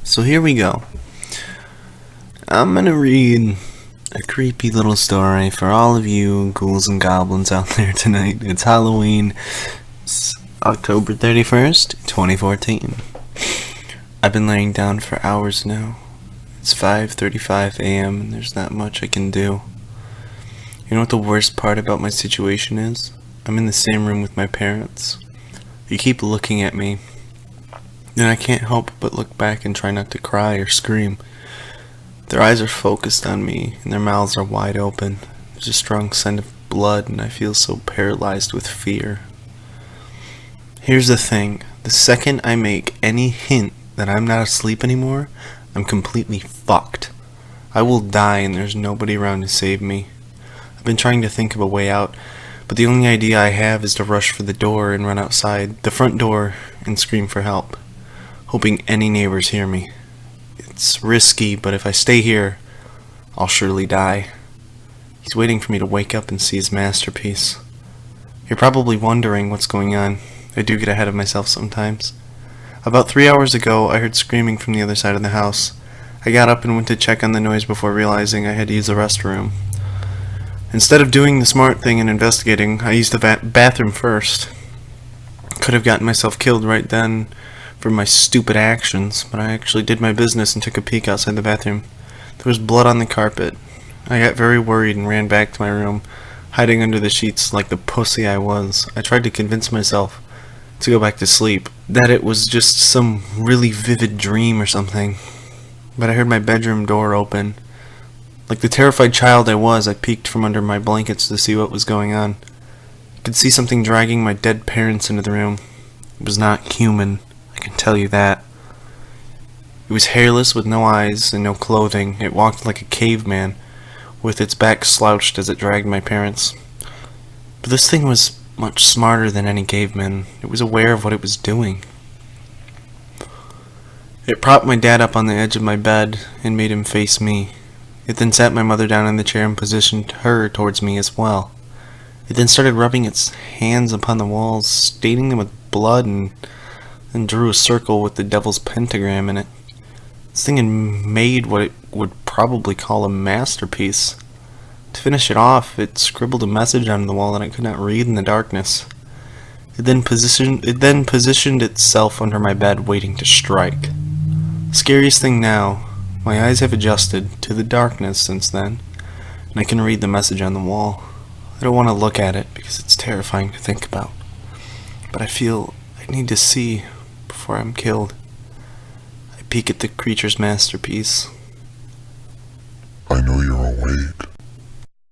So here we go. I'm gonna read a creepy little story for all of you ghouls and goblins out there tonight. It's Halloween. It's October 31st, 2014. I've been laying down for hours now. It's 5:35 a.m. and there's not much I can do. You know what the worst part about my situation is? I'm in the same room with my parents. They keep looking at me, and I can't help but look back and try not to cry or scream. Their eyes are focused on me, and their mouths are wide open. There's a strong scent of blood, and I feel so paralyzed with fear. Here's the thing. The second I make any hint that I'm not asleep anymore, I'm completely fucked. I will die, and there's nobody around to save me. I've been trying to think of a way out, but the only idea I have is to rush for the door and run outside, the front door, and scream for help, hoping any neighbors hear me. It's risky, but if I stay here, I'll surely die. He's waiting for me to wake up and see his masterpiece. You're probably wondering what's going on. I do get ahead of myself sometimes. About 3 hours ago, I heard screaming from the other side of the house. I got up and went to check on the noise before realizing I had to use the restroom. Instead of doing the smart thing and investigating, I used the bathroom first. Could have gotten myself killed right then for my stupid actions, but I actually did my business and took a peek outside the bathroom. There was blood on the carpet. I got very worried and ran back to my room, hiding under the sheets like the pussy I was. I tried to convince myself to go back to sleep, that it was just some really vivid dream or something. But I heard my bedroom door open. Like the terrified child I was, I peeked from under my blankets to see what was going on. I could see something dragging my dead parents into the room. It was not human, I can tell you that. It was hairless with no eyes and no clothing. It walked like a caveman, with its back slouched as it dragged my parents. But this thing was much smarter than any caveman. It was aware of what it was doing. It propped my dad up on the edge of my bed and made him face me. It then sat my mother down in the chair and positioned her towards me as well. It then started rubbing its hands upon the walls, staining them with blood, and then drew a circle with the devil's pentagram in it. This thing had made what it would probably call a masterpiece. To finish it off, it scribbled a message on the wall that I could not read in the darkness. It then positioned itself under my bed, waiting to strike. Scariest thing now, my eyes have adjusted to the darkness since then, and I can read the message on the wall. I don't want to look at it because it's terrifying to think about, but I feel I need to see before I'm killed. I peek at the creature's masterpiece.